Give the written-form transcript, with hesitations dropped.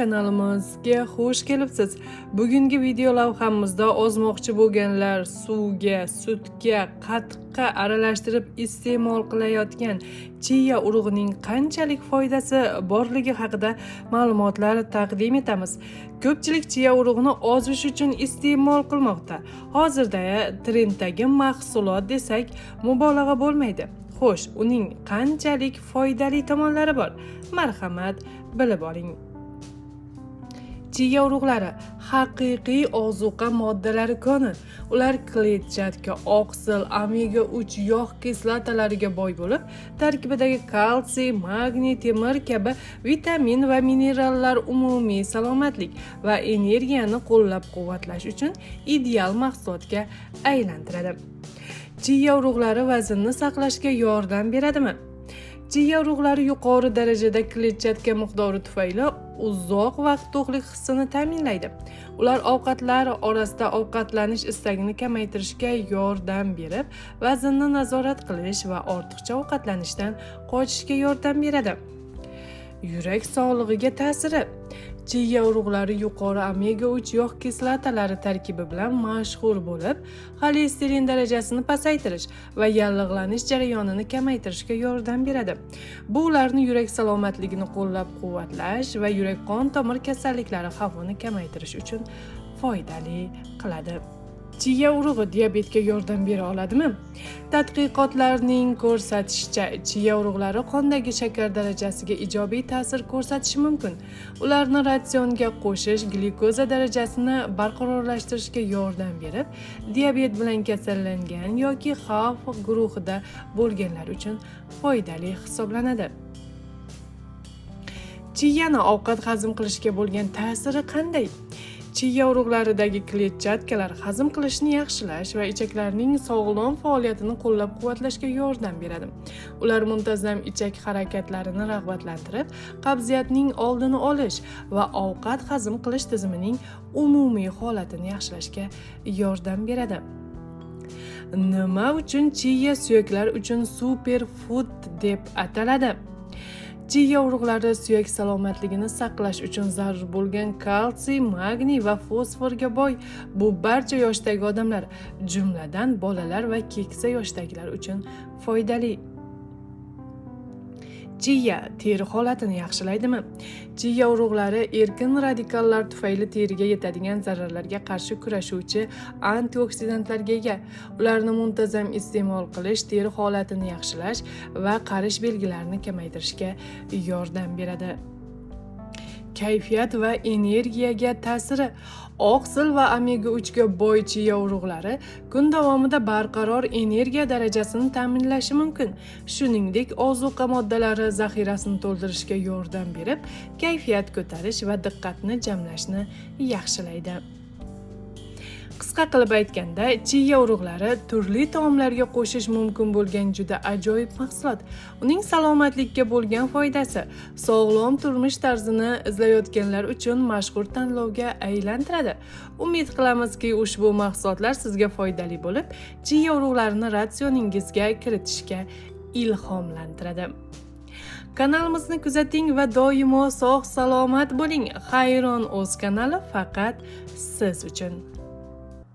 Kanalimizga xush kelibsiz. Bugungi video lavhamizda ozmoqchi bo'lganlar suvga, sutga, qatiqqa aralashtirib iste'mol qilayotgan chia urug'ining qanchalik foydasi borligi haqida ma'lumotlar taqdim etamiz. Ko'pchilik chia urug'ini ozish uchun iste'mol qilmoqda. Hozirda trenddagi mahsulot desak, mubolag'a bo'lmaydi. Xo'sh, uning qanchalik foydali tomonlari bor? Marhamat, bilib oling. Chia urug'lari haqiqiy ozuqa moddalari koni. Ular kletchatka, oqsil, omega 3 yog' kislotalariga boy bo'lib, tarkibidagi kalsiy, magniy, temir kabi vitamin va minerallar umumiy salomatlik va energiyani qo'llab-quvvatlash uchun ideal mahsulotga aylantiradi. Chia urug'lari vaznni saqlashga yordam beradimi? Chia urug'lari yuqori darajada kletchatka miqdori tufayli uzoq vaqt to'qlik hissini ta'minlaydi. Ular ovqatlar orasida ovqatlanish istagini kamaytirishga yordam berib, vaznni nazorat qilish va ortiqcha ovqatlanishdan qochishga yordam beradi. Yurak sog'lig'iga ta'siri. Chia urug'lari yuqori omega 3 yog' kislotalari tarkibi bilan mashhur bo'lib, xolesterin darajasini pasaytirish va yallig'lanish jarayonini kamaytirishga yordam beradi. Bu ularni yurak salomatligini qo'llab-quvvatlash va yurak-qon tomir kasalliklari xavfini kamaytirish uchun foydali qiladi. Chia urug'i diabetga yordam bera oladimi? Tadqiqotlarning ko'rsatishicha, chia urug'lari qondagi shakar darajasiga ijobiy ta'sir ko'rsatishi mumkin. Ularni ratsionga qo'shish glyukoza darajasini barqarorlashtirishga yordam berib, diabet bilan kasallangan yoki xavf guruhida bo'lganlar uchun foydali hisoblanadi. Chiyani ovqat hazm qilishga bo'lgan ta'siri qanday? Chia urug'laridagi kletchatkalar hazm qilishni yaxshilash va ichaklarning sog'lom faoliyatini qo'llab-quvvatlashga yordam beradi. Ular muntazam ichak harakatlarini rag'batlantirib, qabziyatning oldini olish va ovqat hazm qilish tizimining umumiy holatini yaxshilashga yordam beradi. Nima uchun chia suyaklar uchun superfood deb ataladi? Chia urug'lari suyak salomatligini saqlash uchun zarur bo'lgan kalsiy, magniy va fosforga boy. Bu barcha yoshdagi odamlar, jumladan bolalar va keksa yoshdagilar uchun foydali. Chia teri holatini yaxshilaydimi? Chia urug'lari erkin radikallar tufayli teriga yetadigan zararlarga qarshi kurashuvchi antioksidantlarga ega. Ularni muntazam iste'mol qilish teri holatini yaxshilash va qarish belgilarini kamaytirishga yordam beradi. Kayfiyat va energiyaga ta'siri. Oqsil va omega 3 ga boy chia urug'lari kun davomida barqaror energiya darajasini ta'minlashi mumkin. Shuningdek, ozuqa moddalari zaxirasini to'ldirishga yordam berib, kayfiyat ko'tarish va diqqatni jamlashni yaxshilaydi. Qisqa qilib aytganda, chia urug'lari turli taomlarga qo'shish mumkin bo'lgan juda ajoyib mahsulot. Uning salomatlikka bo'lgan foydasi sog'lom turmush tarzini izlayotganlar uchun mashhur tanlovga aylantiradi. Umid qilamizki, ushbu mahsulotlar sizga foydali bo'lib, chia urug'larini ratsioningizga kiritishga ilhomlantiradi. Kanalimizni kuzating va doimo sog' salomat bo'ling. Xayron o'z kanali faqat siz uchun.